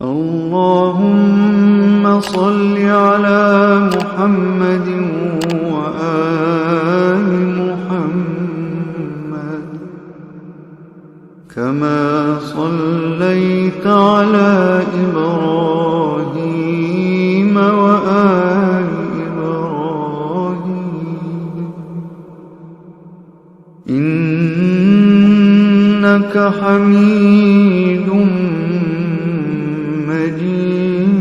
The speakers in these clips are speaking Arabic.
اللهم صل على محمد وآل محمد كما صليت على إبراهيم وآل إبراهيم إنك حميد مجيد.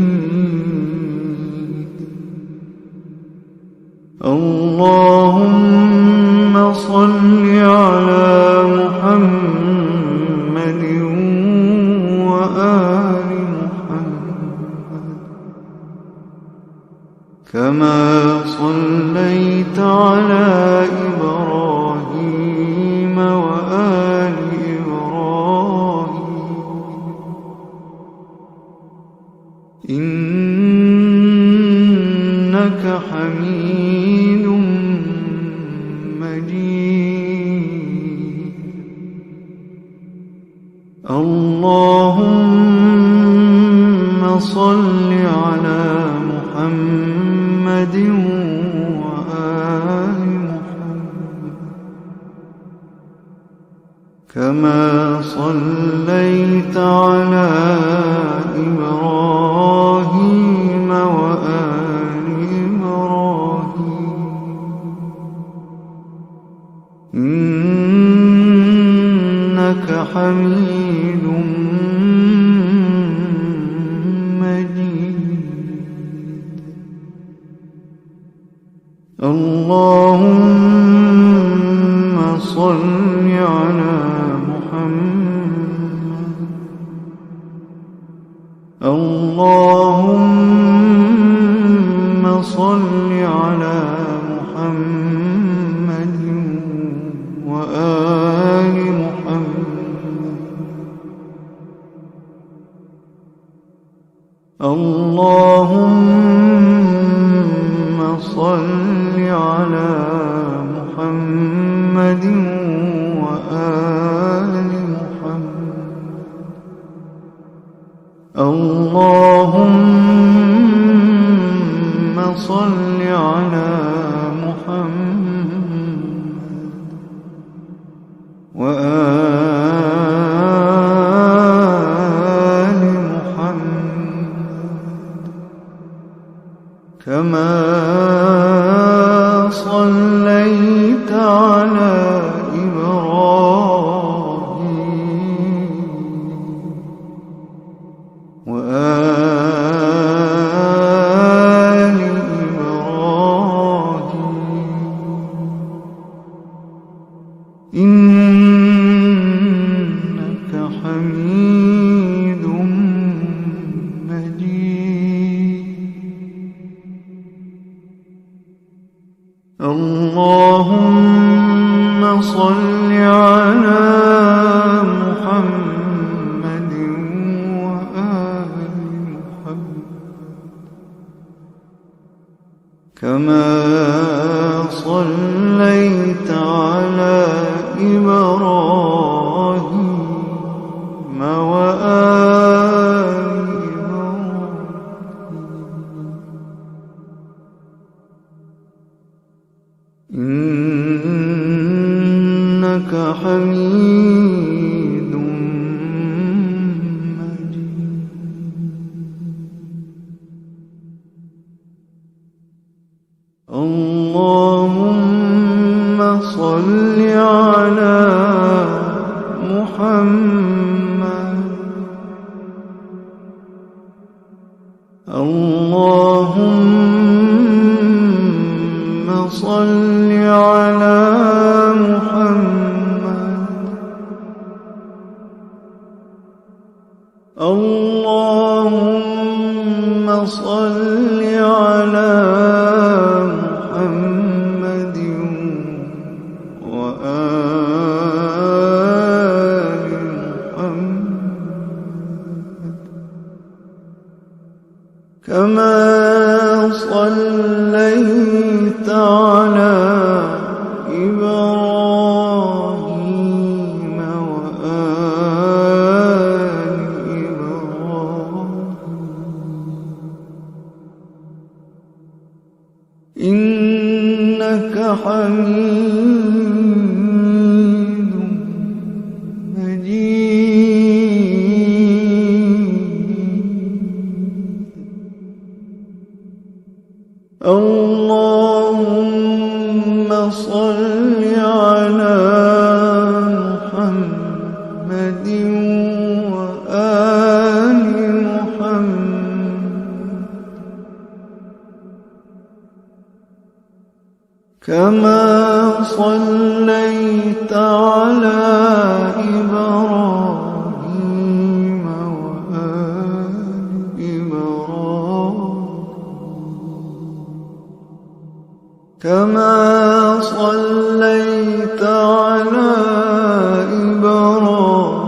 اللهم صل على محمد وآل محمد كما صليت على إبراهيم وآل إبراهيم إنك حميد مجيد. اللهم صل على محمد وآل محمد كما صليت على إبراهيم وآل إبراهيم إنك حميد مجيد. اللهم صل على محمد. اللهم صل على محمد وآل محمد. اللهم صل على محمد وآل محمد. اللهم صل على محمد وآل محمد كما صليت على إبراهيم وآل إبراهيم إنك حميد مجيد. اللهم صل على محمد وآل محمد كما صليت على إبراهيم وآل إبراهيم إنك حميد مجيد. اللهم صل على محمد. اللهم صل على محمد. اللهم صل على محمد وآل محمد كما صليت على إبراهيم وآل إبراهيم حميد مجيد اللهم صل على محمد وآل محمد كما صليت على إبراهيم وآل إبراهيم كما صليت على إبراهيم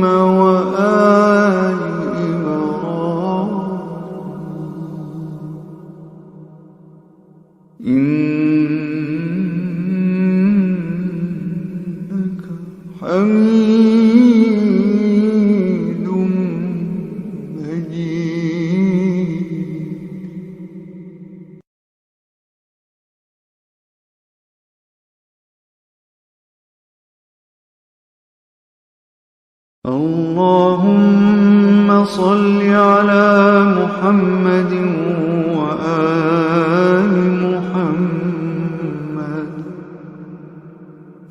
وآل إبراهيم إنك حميد مجيد اللهم صل على محمد وآل محمد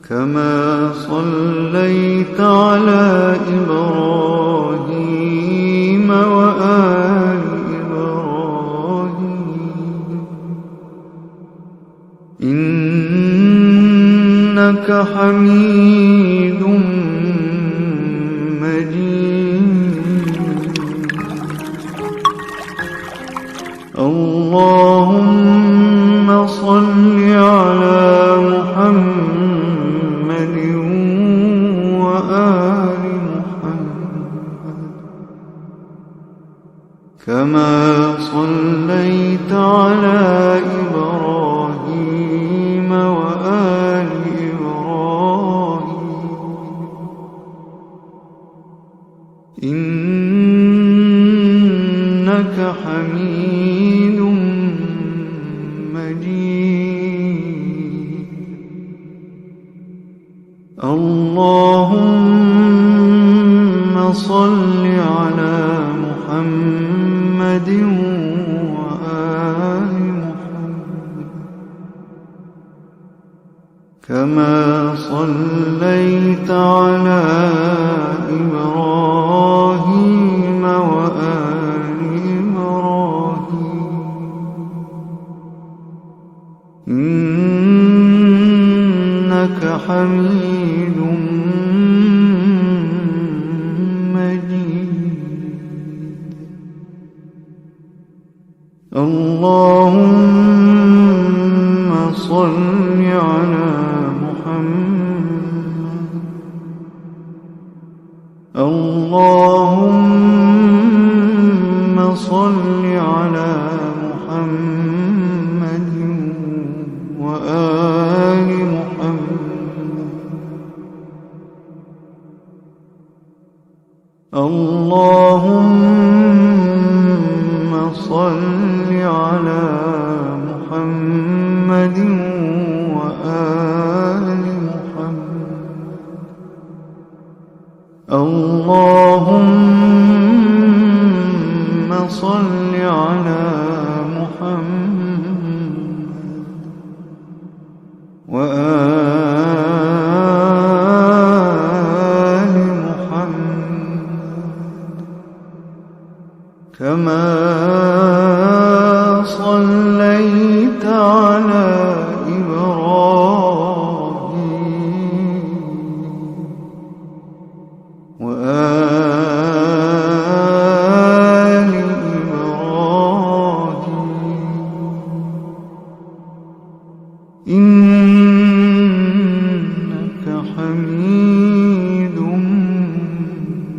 كما صليت على إبراهيم وآل إبراهيم إنك حميد اللهم صل على محمد وآل محمد كما صليت على إبراهيم وآل إبراهيم إنك حميد مجيد اللهم صل على محمد وآل محمد كما صليت على إبراهيم وآل إبراهيم إنك حميد مجيد اللهم صل على محمد اللهم صل على محمد وآل محمد اللهم صل على محمد وآل محمد اللهم صل على محمد وآل محمد كما صليت على إبراهيم وآل إبراهيم إنك حميد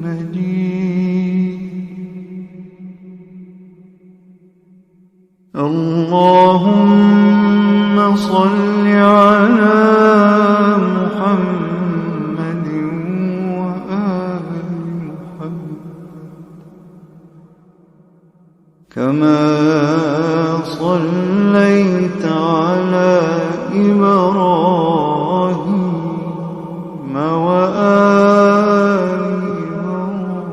مجيد اللهم صل على محمد وآل محمد كما صليت على إبراهيم وآل إبراهيم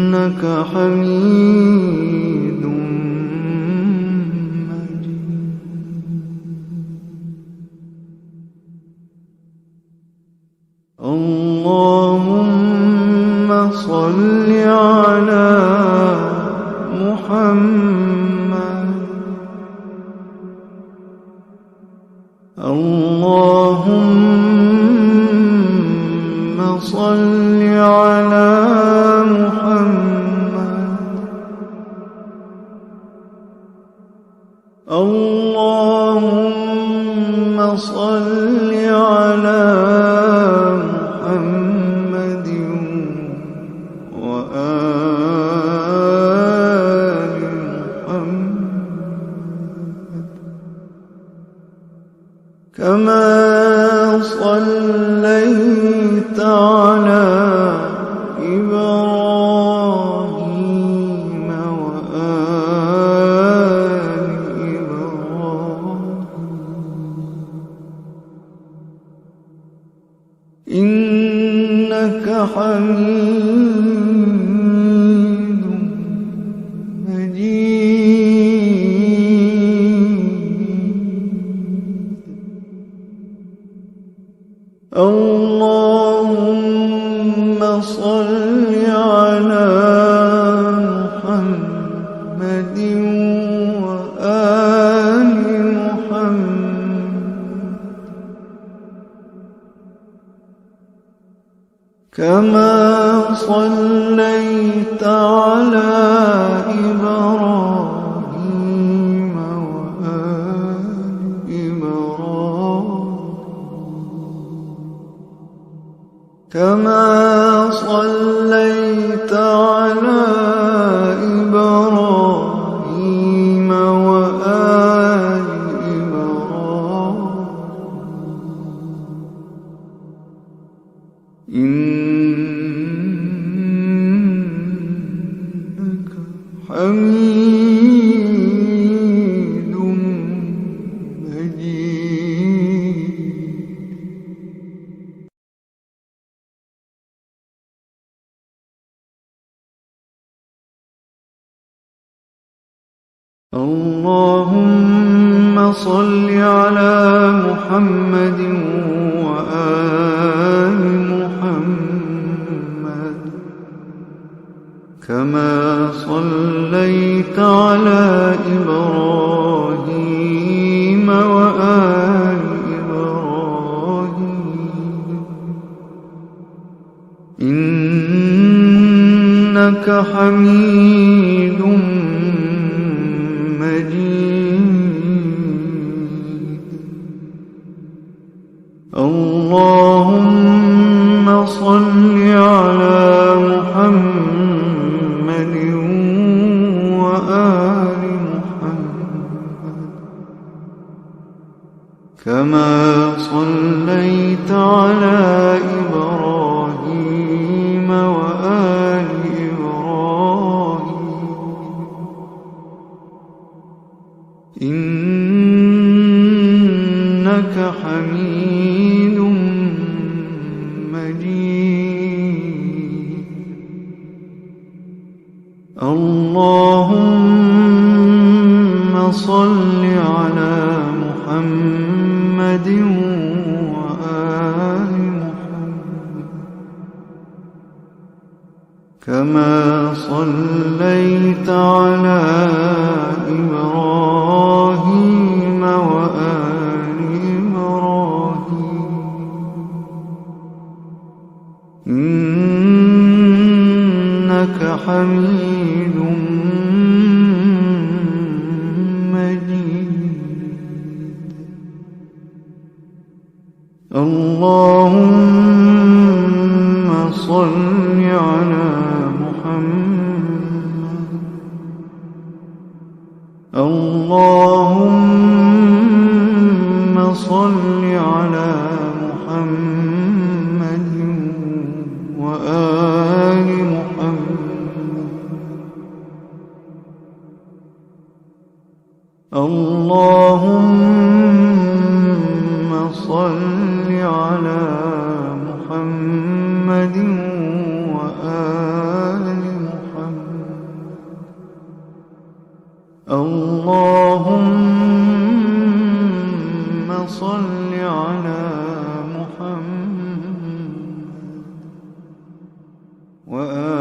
إنك حميد مجيد. اللهم صل على محمد. اللهم صل على محمد. اللهم صل على محمد وآل محمد كما صليت على إبراهيم وآل إبراهيم إنك حميد مجيد. اللهم صل على محمد وآل محمد كما صليت على إبراهيم وآل إبراهيم كما صليت على إبراهيم وآل إبراهيم إنك حميد مجيد. اللهم صل على محمد وآل محمد كما صليت على إبراهيم وآل إبراهيم إنك حميد مجيد. اللهم صل على محمد وآل محمد كما صليت على إبراهيم وآل إبراهيم إنك حميد مجيد. اللهم صل على محمد وآل محمد كما صليت على إبراهيم وآل إبراهيم إنك حميد مجيد. اللهم صل على محمد. اللهم صل على محمد وآل محمد صل على محمد وآل محمد. اللهم صل على محمد وآل